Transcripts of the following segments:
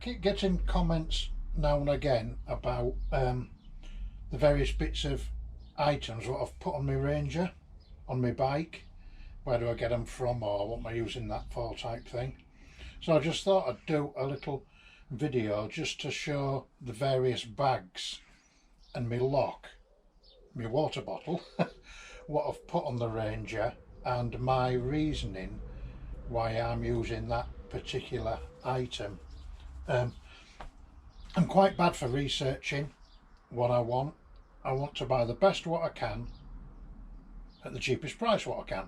keep getting comments now and again about the various bits of items what I've put on my Ranger, on my bike. Where do I get them from, or what am I using that for, type thing. So I just thought I'd do a little video just to show the various bags and my lock, my water bottle, what I've put on the Ranger, and my reasoning why I'm using that particular item. I'm quite bad for researching what I want. I want to buy the best what I can at the cheapest price what I can,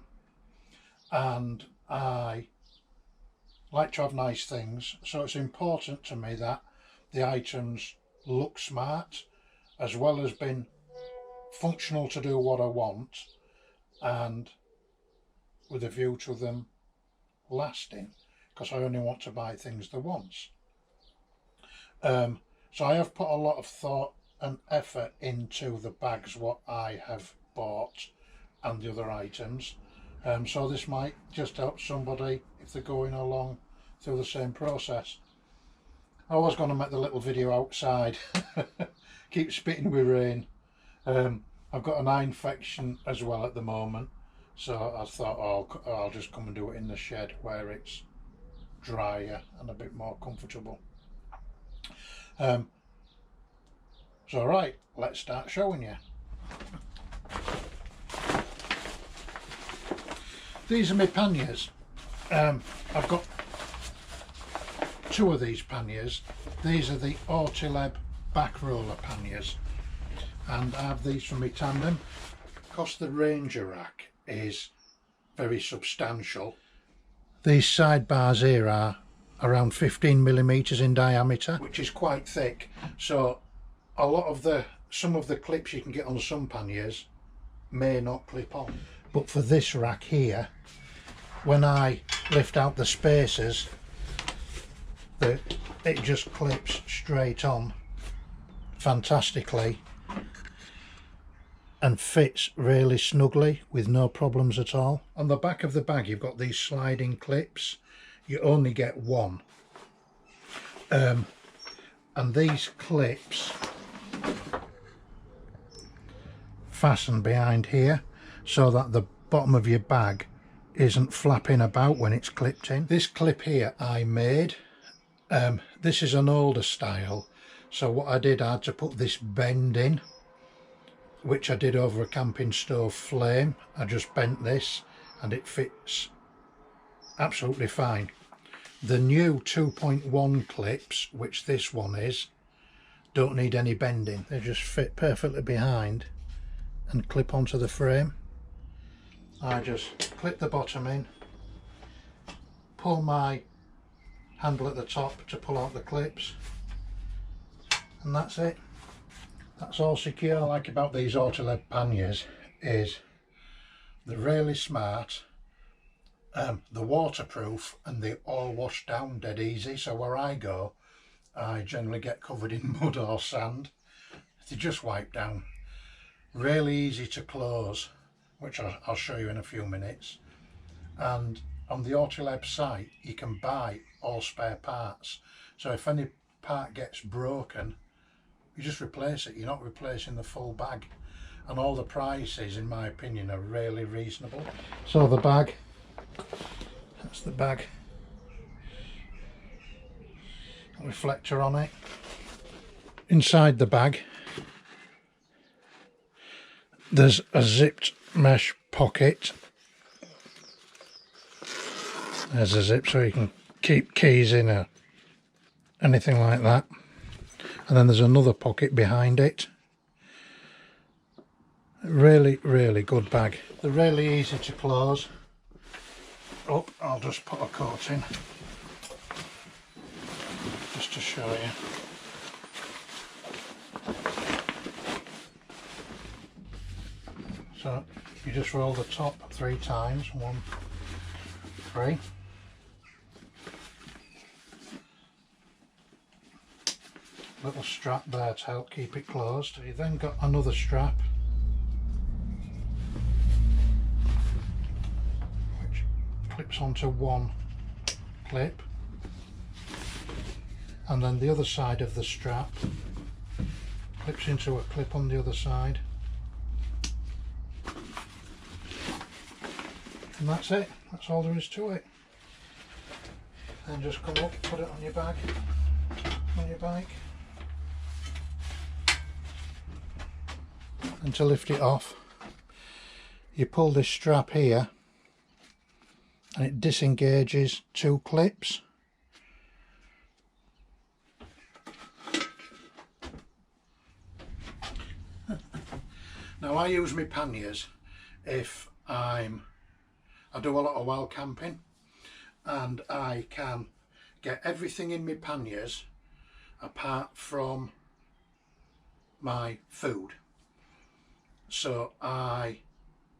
and I like to have nice things, so it's important to me that the items look smart as well as being functional to do what I want, and with a view to them lasting, because I only want to buy things the once. So I have put a lot of thought and effort into the bags what I have bought and the other items, so this might just help somebody if they're going along through the same process. I was going to make the little video outside. Keep spitting with rain. I've got an eye infection as well at the moment, so I thought, oh, I'll just come and do it in the shed where it's drier and a bit more comfortable. So right, let's start showing you. These are my panniers. I've got two of these panniers. These are the Ortileb back roller panniers, and I have these for my tandem. Because the Ranger rack is very substantial, these side bars here are around 15mm in diameter, which is quite thick, so a lot of some of the clips you can get on some panniers may not clip on, but for this rack here, when I lift out the spacers, it just clips straight on fantastically and fits really snugly with no problems at all. On the back of the bag you've got these sliding clips. You only get one, and these clips fasten behind here so that the bottom of your bag isn't flapping about when it's clipped in. This clip here I made. This is an older style, so what I did, I had to put this bend in, which I did over a camping stove flame. I just bent this and it fits absolutely fine. The new 2.1 clips, which this one is, don't need any bending. They just fit perfectly behind and clip onto the frame. I just clip the bottom in, pull my handle at the top to pull out the clips, and that's it. That's all secure. What I like about these Ortileb panniers is they're really smart, they're waterproof, and they all wash down dead easy. So where I go, I generally get covered in mud or sand. They just wipe down. Really easy to close, which I'll show you in a few minutes. And on the Ortileb site you can buy all spare parts, so if any part gets broken you just replace it. You're not replacing the full bag, and all the prices in my opinion are really reasonable. So the bag, that's the bag, reflector on it. Inside the bag there's a zipped mesh pocket. There's a zip so you can keep keys in or anything like that, and then there's another pocket behind it. Really good bag. They're really easy to close. Oh, I'll just put a coat in just to show you. So you just roll the top 3 times, 1, 3. Little strap there to help keep it closed. You then got another strap which clips onto one clip, and then the other side of the strap clips into a clip on the other side, and that's it. That's all there is to it. Then just come up, put it on your bag, on your bike, and to lift it off you pull this strap here and it disengages 2 clips. Now I use my panniers if I do a lot of wild camping, and I can get everything in my panniers apart from my food. So I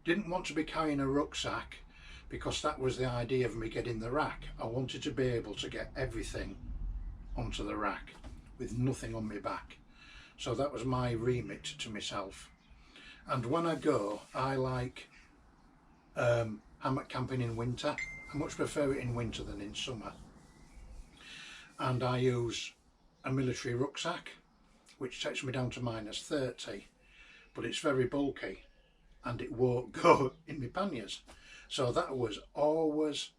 didn't want to be carrying a rucksack because that was the idea of me getting the rack. I wanted to be able to get everything onto the rack with nothing on my back. So that was my remit to myself. And when I go, I like hammock camping in winter. I much prefer it in winter than in summer. And I use a military rucksack, which takes me down to -30, but it's very bulky and it won't go in my panniers. So that was always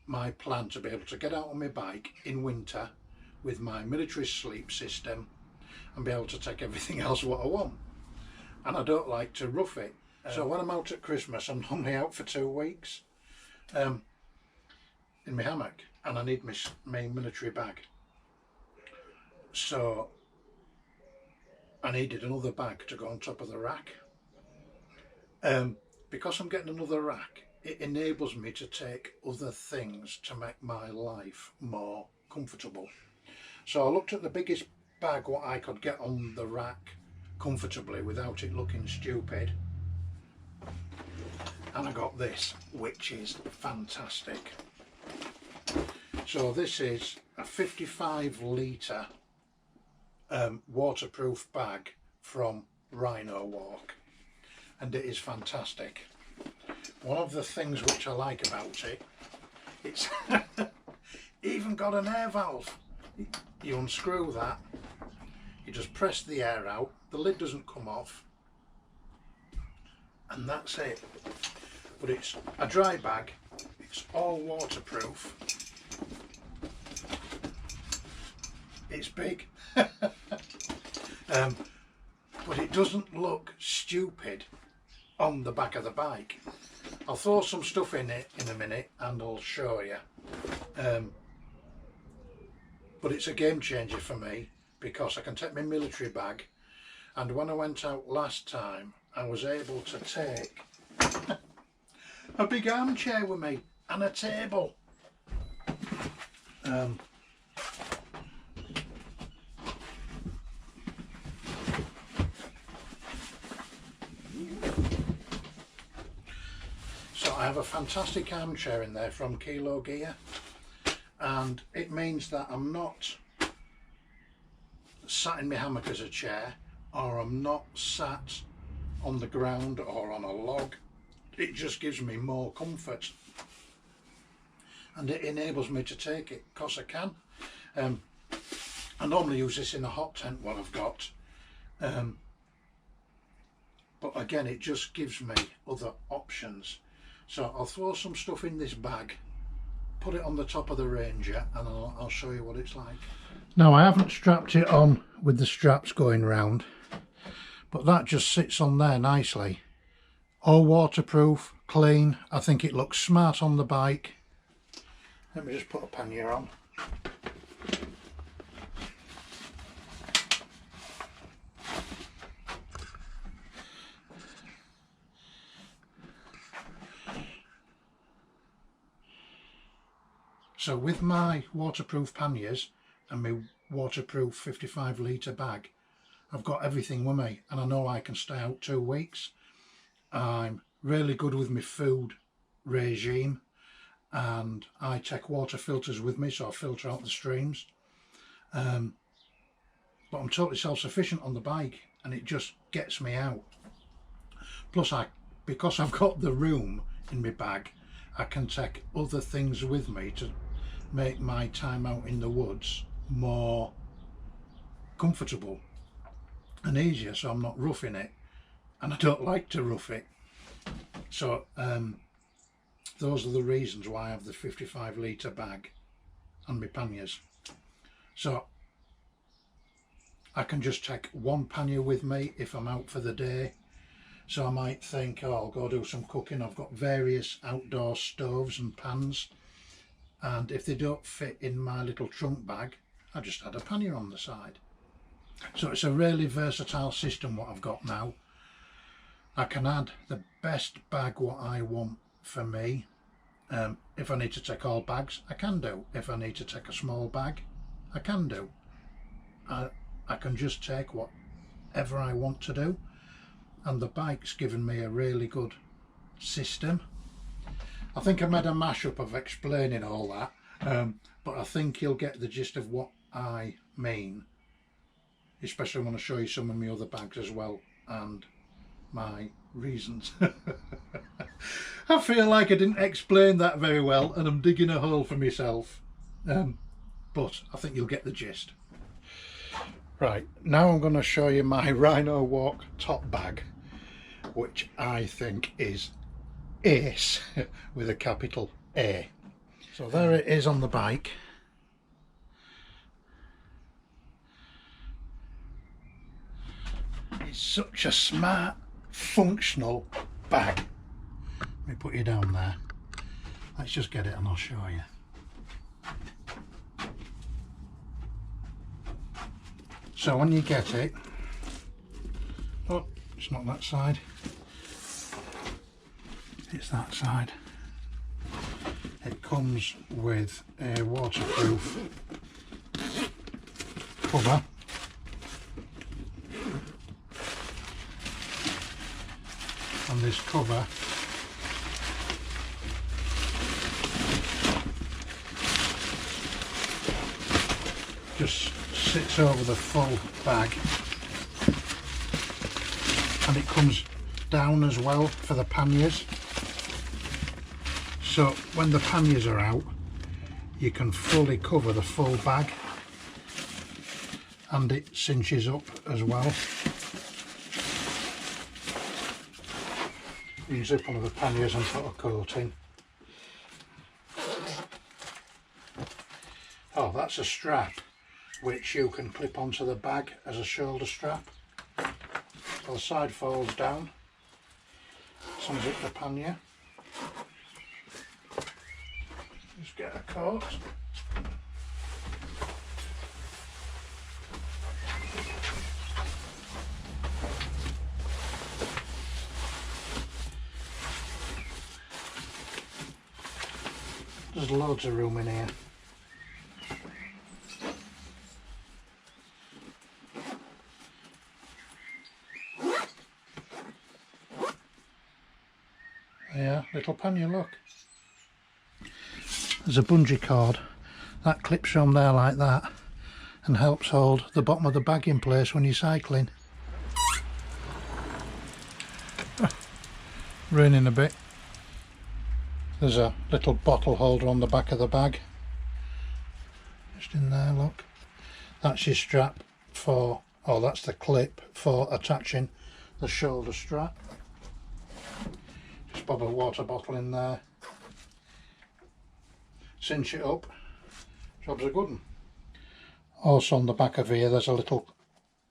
my plan, to be able to get out on my bike in winter with my military sleep system and be able to take everything else what I want. And I don't like to rough it. So when I'm out at Christmas, I'm normally out for 2 weeks in my hammock, and I need my military bag. So I needed another bag to go on top of the rack. Because I'm getting another rack, it enables me to take other things to make my life more comfortable. So I looked at the biggest bag what I could get on the rack comfortably without it looking stupid, and I got this, which is fantastic. So this is a 55 litre waterproof bag from Rhinowalk, and it is fantastic. One of the things which I like about it, it's even got an air valve. You unscrew that, you just press the air out, the lid doesn't come off, and that's it. But it's a dry bag, it's all waterproof, it's big, but it doesn't look stupid on the back of the bike. I'll throw some stuff in it in a minute and I'll show you. But it's a game changer for me because I can take my military bag, and when I went out last time I was able to take a big armchair with me and a table. So I have a fantastic armchair in there from Kilo Gear, and it means that I'm not sat in my hammock as a chair, or I'm not sat on the ground or on a log. It just gives me more comfort, and it enables me to take it because I can. I normally use this in a hot tent, what I've got, but again it just gives me other options. So I'll throw some stuff in this bag, put it on the top of the Ranger, and I'll show you what it's like. Now I haven't strapped it on with the straps going round, but that just sits on there nicely. All waterproof, clean. I think it looks smart on the bike. Let me just put a pannier on. So with my waterproof panniers and my waterproof 55 litre bag, I've got everything with me, and I know I can stay out 2 weeks. I'm really good with my food regime, and I take water filters with me, so I filter out the streams. But I'm totally self-sufficient on the bike, and it just gets me out. Plus, because I've got the room in my bag, I can take other things with me to make my time out in the woods more comfortable and easier, so I'm not roughing it, and I don't like to rough it. So those are the reasons why I have the 55 litre bag and my panniers. So I can just take one pannier with me if I'm out for the day. So I might think, oh, I'll go do some cooking. I've got various outdoor stoves and pans, and if they don't fit in my little trunk bag, I just add a pannier on the side. So it's a really versatile system what I've got now. I can add the best bag what I want for me. If I need to take all bags, I can do. If I need to take a small bag, I can do. I can just take whatever I want to do, and the bike's given me a really good system. I think I made a mashup of explaining all that, but I think you'll get the gist of what I mean, especially when I show you some of my other bags as well and my reasons. I feel like I didn't explain that very well and I'm digging a hole for myself, but I think you'll get the gist. Right, now I'm going to show you my Rhinowalk top bag, which I think is ace with a capital A. So there it is on the bike. It's such a smart, functional bag. Let me put you down there. Let's just get it and I'll show you. So when you get it, oh, it's not that side, it's that side. It comes with a waterproof cover, and this cover just sits over the full bag, and it comes down as well for the panniers, so when the panniers are out you can fully cover the full bag, and it cinches up as well. You can zip one of the panniers and put a coating. Oh, that's a strap which you can clip onto the bag as a shoulder strap. So the side folds down, unzip the pannier, just get a coat, there's loads of room in here. Yeah, little pannier, look. There's a bungee cord that clips from there like that and helps hold the bottom of the bag in place when you're cycling. Raining a bit. There's a little bottle holder on the back of the bag, just in there, look. That's your strap for, oh, that's the clip for attaching the shoulder strap. Just pop a water bottle in there, cinch it up, job's a good one. Also on the back of here there's a little,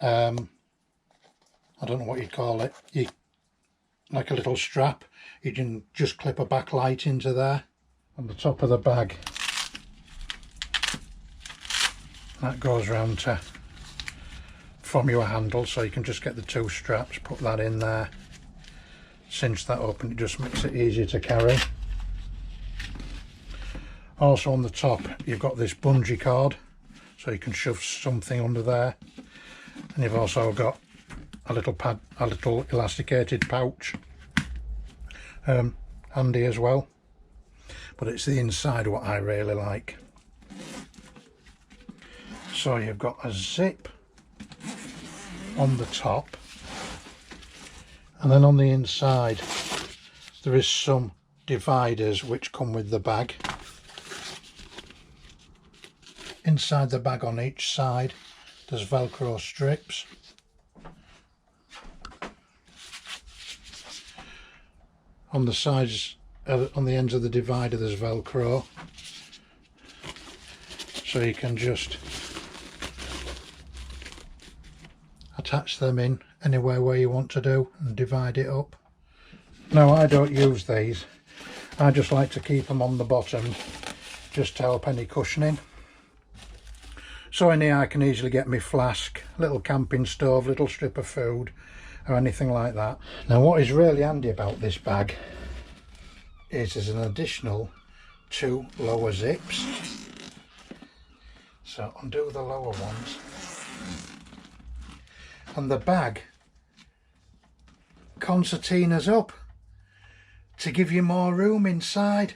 I don't know what you'd call it, like a little strap. You can just clip a backlight into there. On the top of the bag, that goes round to from your handle, so you can just get the two straps, put that in there, cinch that up, and it just makes it easier to carry. Also on the top you've got this bungee cord, so you can shove something under there, and you've also got a little pad, a little elasticated pouch, handy as well, but it's the inside what I really like. So you've got a zip on the top, and then on the inside there is some dividers which come with the bag. Inside the bag on each side there's Velcro strips. On the sides, on the ends of the divider there's Velcro, so you can just attach them in anywhere where you want to do and divide it up. Now I don't use these, I just like to keep them on the bottom just to help any cushioning. So in here I can easily get my flask, little camping stove, little strip of food or anything like that. Now what is really handy about this bag is there's an additional 2 lower zips. So undo the lower ones and the bag concertinas up to give you more room inside,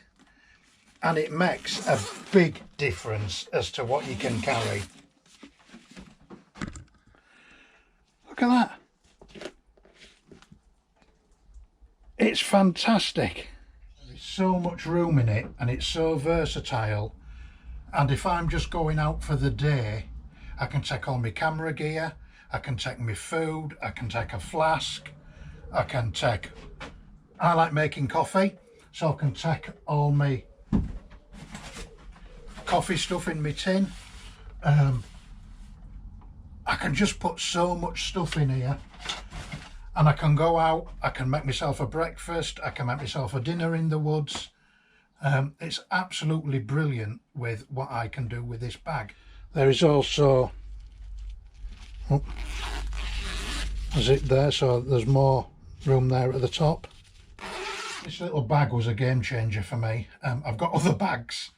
and it makes a big difference as to what you can carry. Look at that, it's fantastic. There's so much room in it and it's so versatile, and if I'm just going out for the day I can take all my camera gear, I can take my food, I can take a flask, I like making coffee, so I can take all my coffee stuff in my tin. I can just put so much stuff in here, and I can go out, I can make myself a breakfast, I can make myself a dinner in the woods. It's absolutely brilliant with what I can do with this bag. There is also a zip there, so there's more room there at the top. This little bag was a game changer for me. I've got other bags,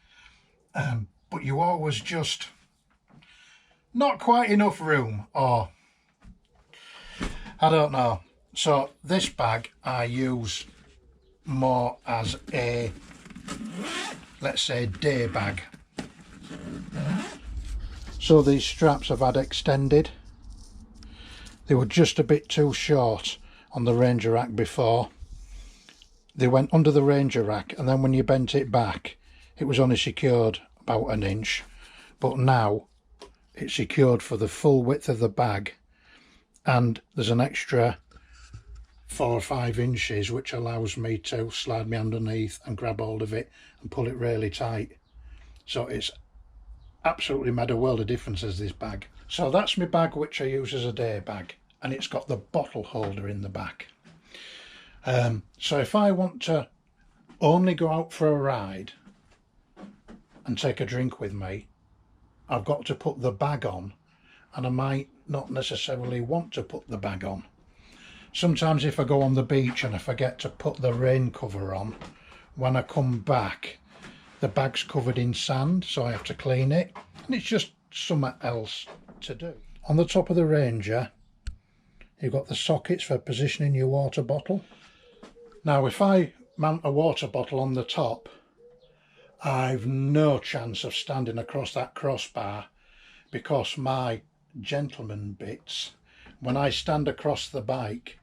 but you always just not quite enough room, or I don't know. So this bag I use more as a, let's say, day bag. So these straps I've had extended. They were just a bit too short on the Ranger rack before. They went under the Ranger rack, and then when you bent it back it was only secured about 1 inch, but now it's secured for the full width of the bag, and there's an extra 4 or 5 inches which allows me to slide me underneath and grab hold of it and pull it really tight. So it's absolutely made a world of difference as this bag. So that's my bag which I use as a day bag, and it's got the bottle holder in the back. So if I want to only go out for a ride and take a drink with me, I've got to put the bag on, and I might not necessarily want to put the bag on. Sometimes if I go on the beach and I forget to put the rain cover on, when I come back the bag's covered in sand, so I have to clean it, and it's just something else to do. On the top of the Ranger you've got the sockets for positioning your water bottle. Now if I mount a water bottle on the top, I've no chance of standing across that crossbar, because my gentleman bits, when I stand across the bike,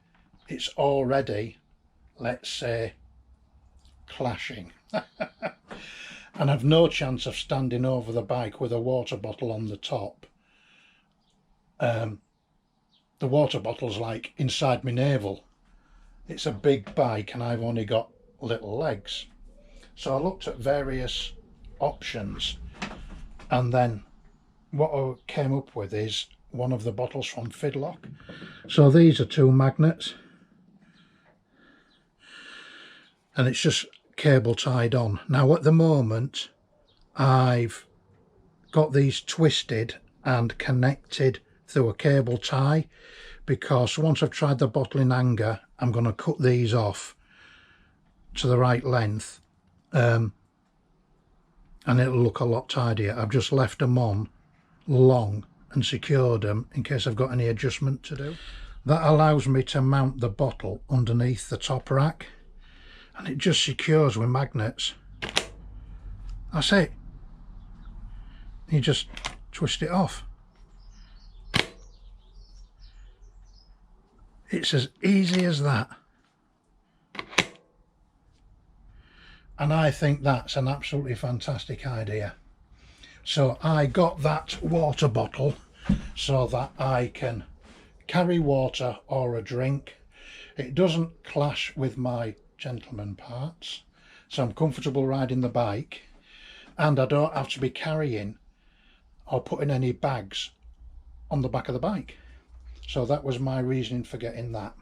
it's already, let's say, clashing. And I've no chance of standing over the bike with a water bottle on the top. The water bottle's like inside my navel. It's a big bike and I've only got little legs. So I looked at various options, and then what I came up with is one of the bottles from Fidlock. So these are 2 magnets, and it's just cable tied on. Now at the moment I've got these twisted and connected through a cable tie, because once I've tried the bottle in anger I'm going to cut these off to the right length, and it'll look a lot tidier. I've just left them on long and secured them in case I've got any adjustment to do. That allows me to mount the bottle underneath the top rack, and it just secures with magnets. That's it. You just twist it off. It's as easy as that. And I think that's an absolutely fantastic idea. So I got that water bottle so that I can carry water or a drink. It doesn't clash with my gentleman parts, so I'm comfortable riding the bike, and I don't have to be carrying or putting any bags on the back of the bike. So that was my reasoning for getting that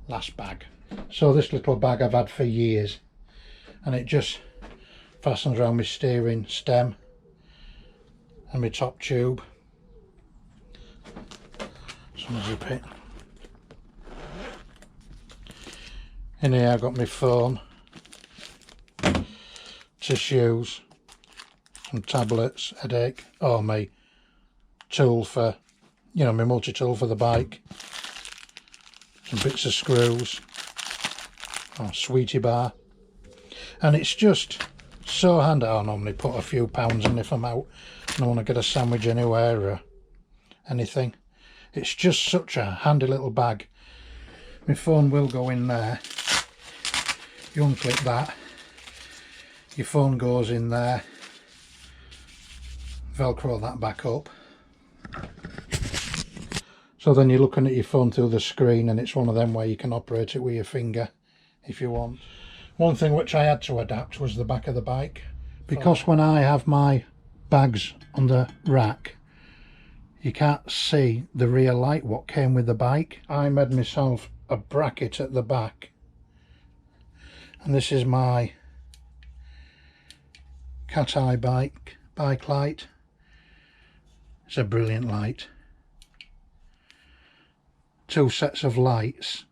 last bag. So this little bag I've had for years, and it just fastens around my steering stem and my top tube. So unzip it. In here I've got my phone, tissues, some tablets, headache, or my tool for, you know, my multi-tool for the bike, some bits of screws, or sweetie bar, and it's just so handy. I normally put a few pounds in if I'm out and I want to get a sandwich anywhere or anything. It's just such a handy little bag. My phone will go in there. You unclip that, your phone goes in there, velcro that back up. So then you're looking at your phone through the screen, and it's one of them where you can operate it with your finger if you want. One thing which I had to adapt was the back of the bike, because when I have my bags on the rack you can't see the rear light what came with the bike. I made myself a bracket at the back, and this is my cat eye bike light. It's a brilliant light. 2 sets of lights,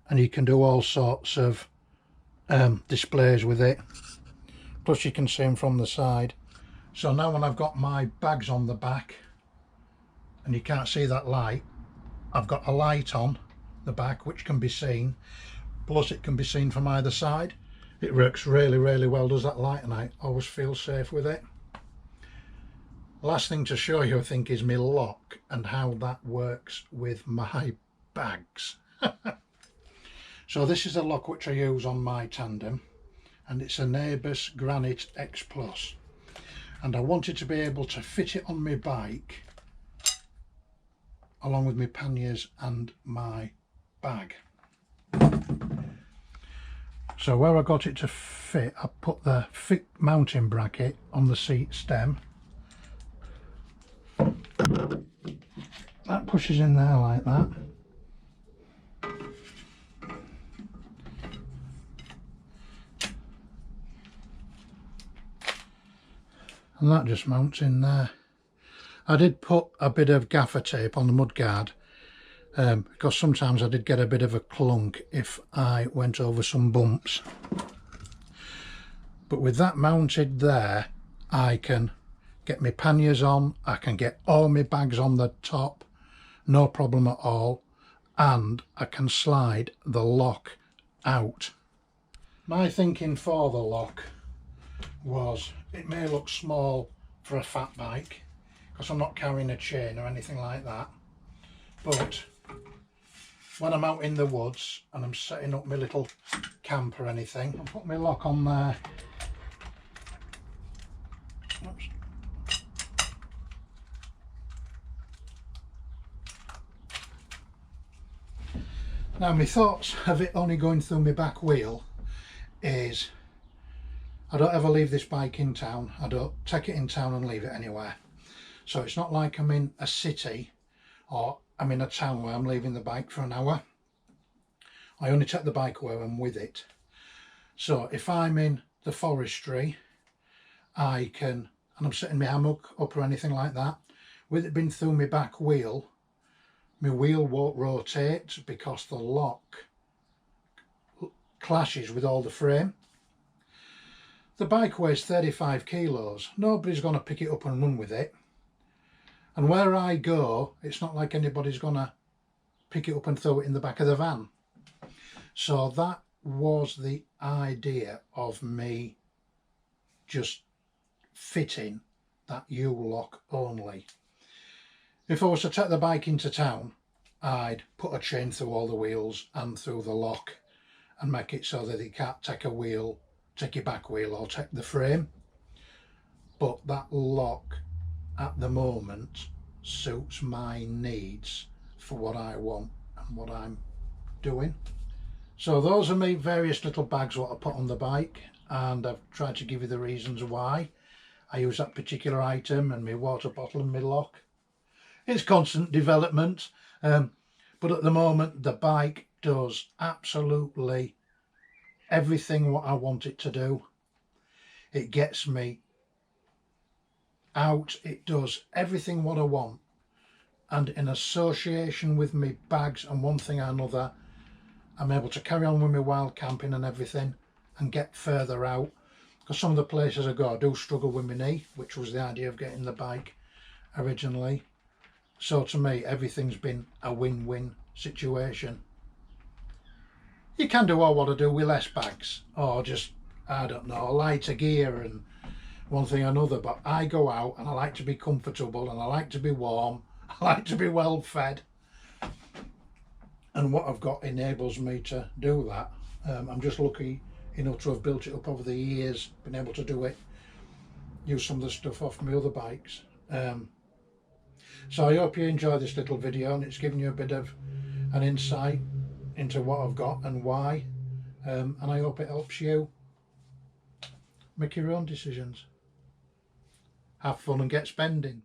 and you can do all sorts of displays with it, plus you can see them from the side. So now when I've got my bags on the back and you can't see that light, I've got a light on the back which can be seen, plus it can be seen from either side. It works really well, does that light, and I always feel safe with it. Last thing to show you I think is my lock and how that works with my bags. So this is a lock which I use on my tandem, and it's a Neighbours Granite X Plus, and I wanted to be able to fit it on my bike along with my panniers and my bag. So where I got it to fit, I put the fit mounting bracket on the seat stem. That pushes in there like that. And that just mounts in there. I did put a bit of gaffer tape on the mudguard because sometimes I did get a bit of a clunk if I went over some bumps. But with that mounted there, I can get my panniers on, I can get all my bags on the top, no problem at all, and I can slide the lock out. My thinking for the lock was it may look small for a fat bike because I'm not carrying a chain or anything like that, but when I'm out in the woods and I'm setting up my little camp or anything, I'll put my lock on there. Oops. Now my thoughts of it only going through my back wheel is I don't ever leave this bike in town. I don't take it in town and leave it anywhere. So it's not like I'm in a city or I'm in a town where I'm leaving the bike for an hour. I only take the bike where I'm with it. So if I'm in the forestry, I can, and I'm setting my hammock up or anything like that, with it being through my back wheel, my wheel won't rotate because the lock clashes with all the frame. The bike weighs 35 kilos. Nobody's going to pick it up and run with it. And where I go, it's not like anybody's going to pick it up and throw it in the back of the van. So that was the idea of me just fitting that U-lock only. If I was to take the bike into town, I'd put a chain through all the wheels and through the lock and make it so that you can't take a wheel, take your back wheel or take the frame. but that lock at the moment suits my needs for what I want and what I'm doing. So those are my various little bags what I put on the bike, and I've tried to give you the reasons why I use that particular item, and my water bottle and my lock. It's constant development, but at the moment the bike does absolutely everything what I want it to do. It gets me out, it does everything what I want, and in association with me bags and one thing or another, I'm able to carry on with my wild camping and everything and get further out, because some of the places I go I do struggle with my knee, which was the idea of getting the bike originally. So to me everything's been a win-win situation. You can do all what I do with less bags, or just, I don't know, lighter gear and one thing or another, but I go out and I like to be comfortable and I like to be warm, I like to be well fed, and what I've got enables me to do that. I'm just lucky enough to have built it up over the years, been able to do it, use some of the stuff off my other bikes. So I hope you enjoy this little video, and it's given you a bit of an insight into what I've got and why, and I hope it helps you make your own decisions. Have fun and get spending.